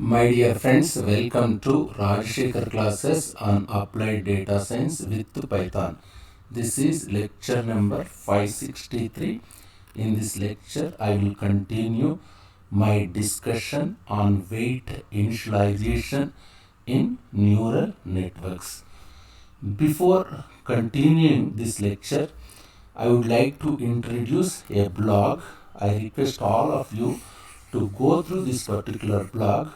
My dear friends, welcome to Rajshekar classes on applied data science with Python. This is lecture number 563. In this lecture, I will continue my discussion on weight initialization in neural networks. Before continuing this lecture, I would like to introduce a blog. I request all of you to go through this particular blog.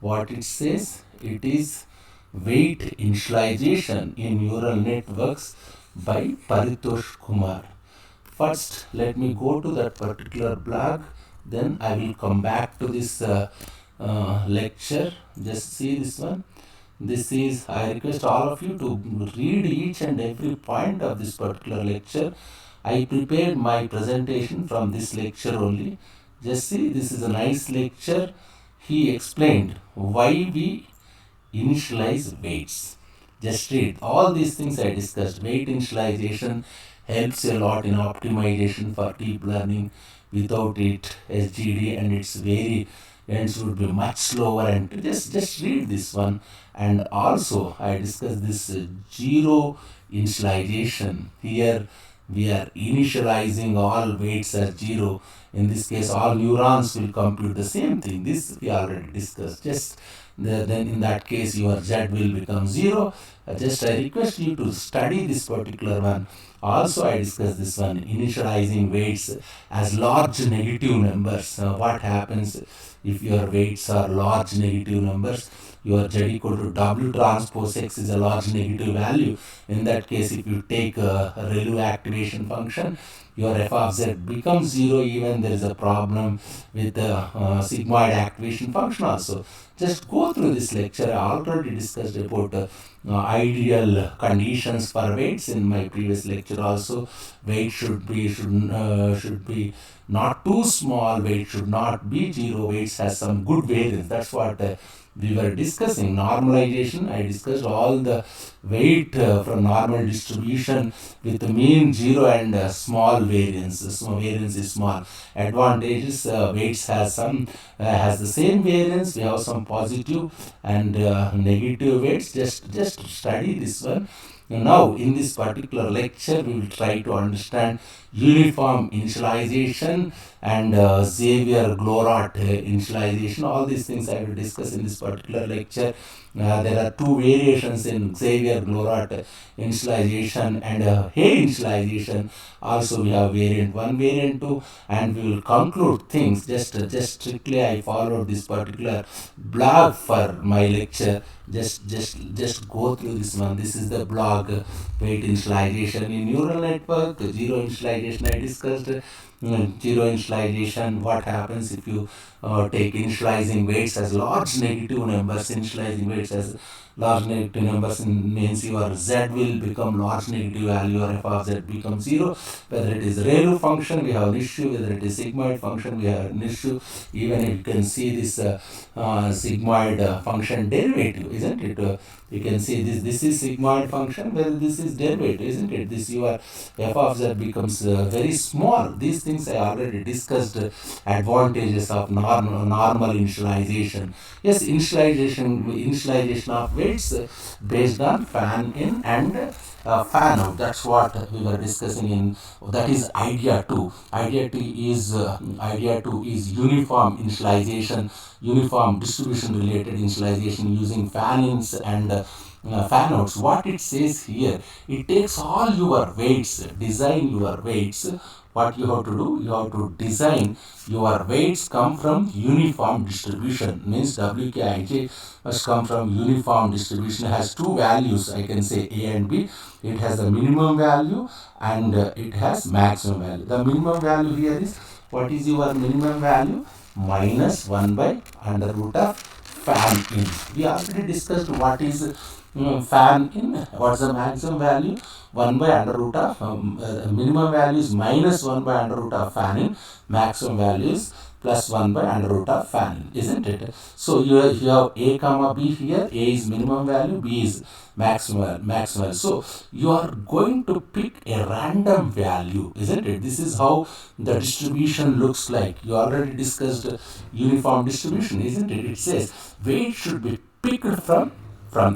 What it says, it is weight initialization in neural networks by Paritosh Kumar. First, let me go to that particular blog, then I will come back to this lecture. Just see this one. This is, I request all of you to read each and every point of this particular lecture. I prepared my presentation from this lecture only. Just see, this is a nice lecture. He explained why we initialize weights. Just read all these things I discussed. Weight initialization helps a lot in optimization for deep learning. Without it, SGD and its variants would be much slower. And just read this one. And also, I discussed this zero initialization. Here, we are initializing all weights as 0. In this case, all neurons will compute the same thing. This we already discussed. Then in that case, your Z will become 0. Just I request you to study this particular one. Also, I discussed this one, initializing weights as large negative numbers. What happens if your weights are large negative numbers? Your Z equal to W transpose X is a large negative value. In that case, if you take a ReLU activation function, your f of z becomes 0, even there is a problem with the sigmoid activation function also. Just go through this lecture. I already discussed about ideal conditions for weights in my previous lecture also. Weight should be not too small. Weight should not be 0. Weights has some good variance. That's what we were discussing. Normalization, I discussed all the weight from normal distribution with mean 0 and small variance. Variance is small. Advantages, weights has the same variance. We have some positive and negative weights. Just study this one. Now, in this particular lecture, we will try to understand uniform initialization and Xavier-Glorot initialization. All these things I will discuss in this particular lecture. There are two variations in Xavier-Glorot initialization and Hay initialization. Also, we have variant 1, variant 2, and we will conclude things. Just strictly I followed this particular blog for my lecture. Just go through this one. This is the blog, weight initialization in neural network. Zero initialization I discussed. Zero initialization, what happens if you take initializing weights as large negative numbers. Initializing weights as large negative numbers means your z will become large negative value, or f of z becomes 0. Whether it is ReLU function, we have an issue. Whether it is sigmoid function, we have an issue. Even if you can see this sigmoid function derivative, isn't it? You can see this is sigmoid function, whether this is derivative, isn't it? This your f of z becomes very small. These things I already discussed. Advantages of normal initialization. Yes, initialization of weights based on fan in and fan out. That's what we were discussing in. That is idea 2. Idea 2 is uniform initialization, uniform distribution related initialization using fan ins and fan outs. What it says here, it takes all your weights, design your weights. What you have to do, you have to design your weights come from uniform distribution. Means WKIJ must come from uniform distribution. It has two values, I can say A and B. It has the minimum value and it has maximum value. The minimum value here is, what is your minimum value? Minus 1 by under root of fan in. We already discussed what is fan in. What's the maximum value? 1 by under root of minimum value is minus 1 by under root of fan in. Maximum value is plus 1 by under root of fan in, isn't it? So you have A comma B here. A is minimum value, B is maximum. So you are going to pick a random value, isn't it? This is how the distribution looks like. You already discussed uniform distribution, isn't it? It says weight should be picked from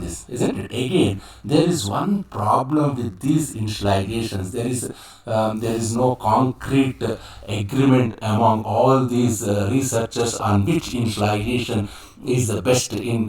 this, isn't it? Again, there is one problem with these initializations. There is no concrete agreement among all these researchers on which initialization is the best in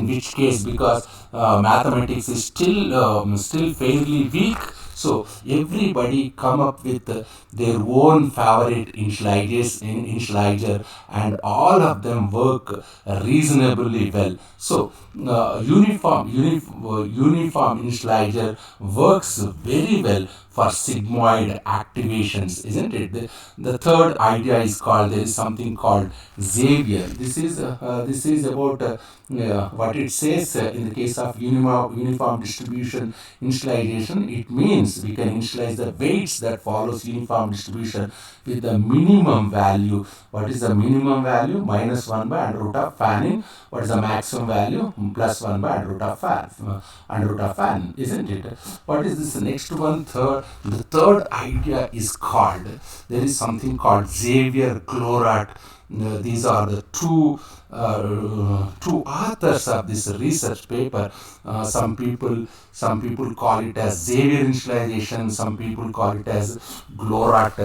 which case, because mathematics is still fairly weak. So everybody come up with their own favorite initializer, and all of them work reasonably well. So uniform initializer works very well for sigmoid activations, isn't it? The third idea is called, there is something called Xavier. This is about what it says in the case of uniform distribution initialization. It means we can initialize the weights that follows uniform distribution with the minimum value. What is the minimum value? Minus 1 by under root of fan in. What is the maximum value? Plus 1 by under root of fan, isn't it? What is this next one? The third idea is called, there is something called Xavier Clorat. These are the two authors of this research paper. Some people call it as Xavier initialization, some people call it as Clorat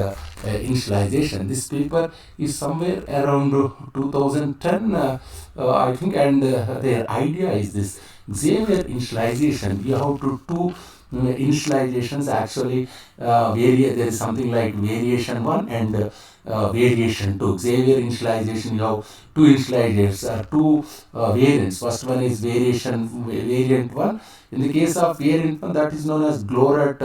initialization. This paper is somewhere around 2010, I think, and their idea is this: Xavier initialization, we have to two initializations actually. There is something like variation 1 and variation 2. Xavier initialization, you have two initializers, two variants. First one is variant 1. In the case of variant 1, that is known as Clorat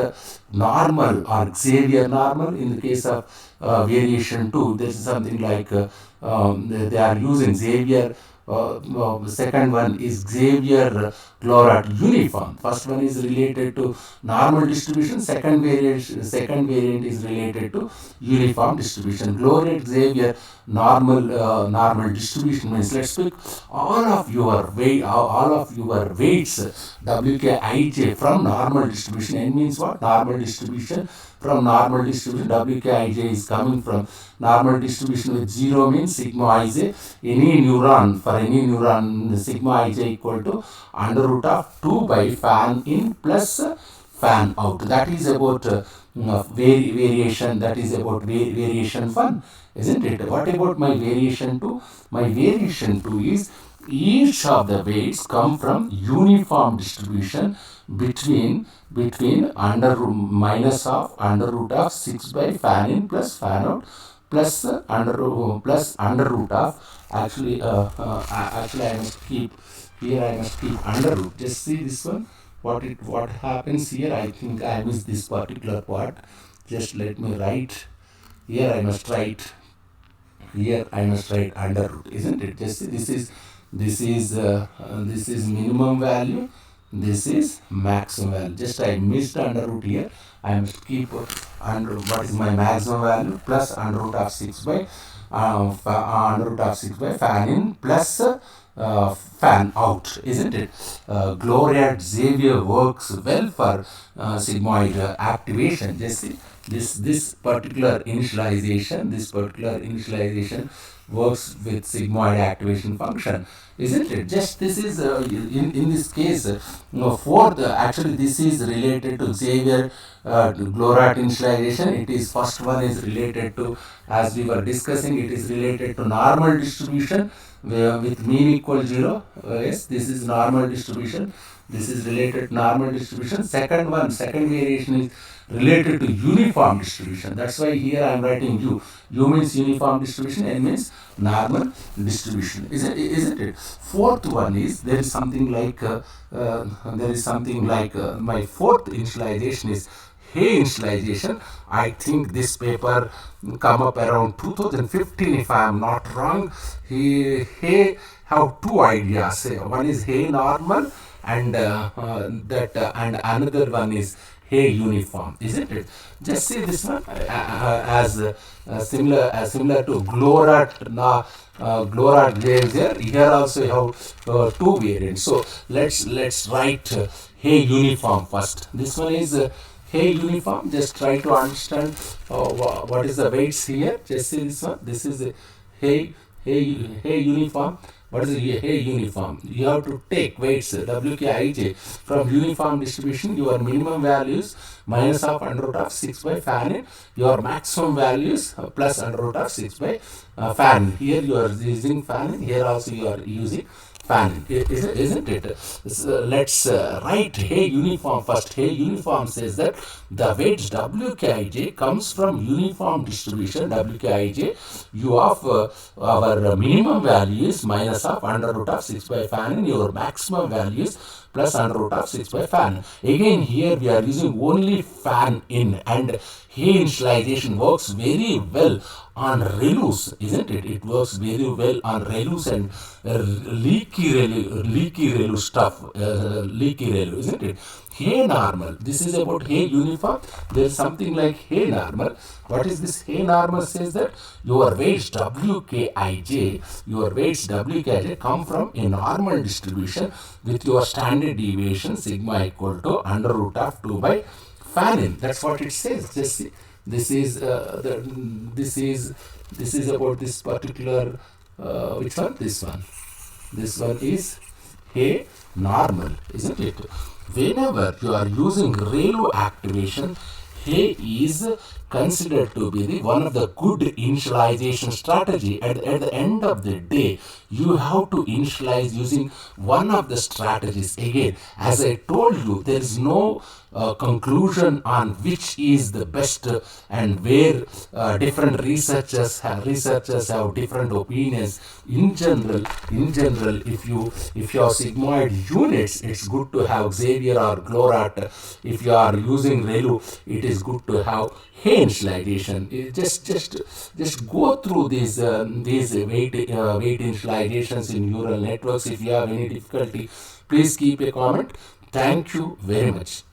normal or Xavier normal. In the case of variation 2, this is something like they are using Xavier. Second one is Xavier Clorat uniform. First one is related to normal distribution. Second variant is related to uniform distribution. Clorat Xavier normal distribution means, let's pick all of your weights Wkij from normal distribution. N means what? Normal distribution. From normal distribution, Wkij is coming from normal distribution with 0 means sigma ij. For any neuron, sigma ij equal to under root of 2 by fan in plus fan out. That is about variation. That is about variation 1, isn't it? What about my variation 2? My variation 2 is each of the weights come from uniform distribution between minus of under root of 6 by fan in plus fan out plus under root of, actually I must keep here, I must keep under root. Just see this one, what happens here. I think I missed this particular part. Just let me write here. I must write under root, isn't it? Just see, this is minimum value, this is maximum value. Just I missed under root here. I must keep under, what is my maximum value, plus under root of 6 by fan in plus fan out, isn't it? Clorat Xavier works well for sigmoid activation. Just see, this particular initialization works with sigmoid activation function, isn't it? Just this is in this case fourth, actually this is related to Xavier Clorat initialization. It is, first one is related to, as we were discussing, it is related to normal distribution with mean equal 0. Yes, this is normal distribution. This is related to normal distribution. Second variation is related to uniform distribution. That's why here I am writing U. U means uniform distribution, N means normal distribution. Isn't it? Fourth one is, there is something like my fourth initialization is Hay initialization. I think this paper come up around 2015 if I am not wrong. Hay have two ideas. One is Hay normal and and another one is Hay uniform, isn't it? Just see this one similar to Glorat glacier. Here also you have two variants. So let's write Hay uniform first. This one is Hay uniform. Just try to understand what is the weights here. Just see this one. This is Hay Hay uniform. What is a Hay uniform? You have to take weights WKIJ from uniform distribution. Your minimum values minus of under root of 6 by Fahrenheit. Your maximum values plus under root of 6 by Fahrenheit. Here you are using Fahrenheit. Here also you are using Fahrenheit. Isn't it? Let's write Hay uniform first. Hay uniform says that the weights WKIJ comes from uniform distribution WKIJ. U of our minimum values minus of under root of 6 by Fahrenheit. Your maximum values plus under root of 6 by Fahrenheit. Again here we are using only fan in, and Hay initialization works very well on relus, isn't it? It works very well on relus and leaky relu stuff, leaky relu, isn't it? Hay normal. This is about Hay uniform. There is something like Hay normal. What is this? Hay normal says that your weights WKIJ come from a normal distribution with your standard deviation sigma equal to under root of 2 by Fahrenheit. That's what it says. Just see. This is this is about this particular which one? This one. This one is Hay normal, isn't it? Whenever you are using ReLU activation, Hay is considered to be one of the good initialization strategy. At the end of the day, you have to initialize using one of the strategies. Again, as I told you, there is no conclusion on which is the best and where different researchers have different opinions. In general, if you have sigmoid units, it's good to have Xavier or Glorat. If you are using ReLU, it is good to have Hay initialization. Just go through these weight initializations in neural networks. If you have any difficulty, please keep a comment. Thank you very much.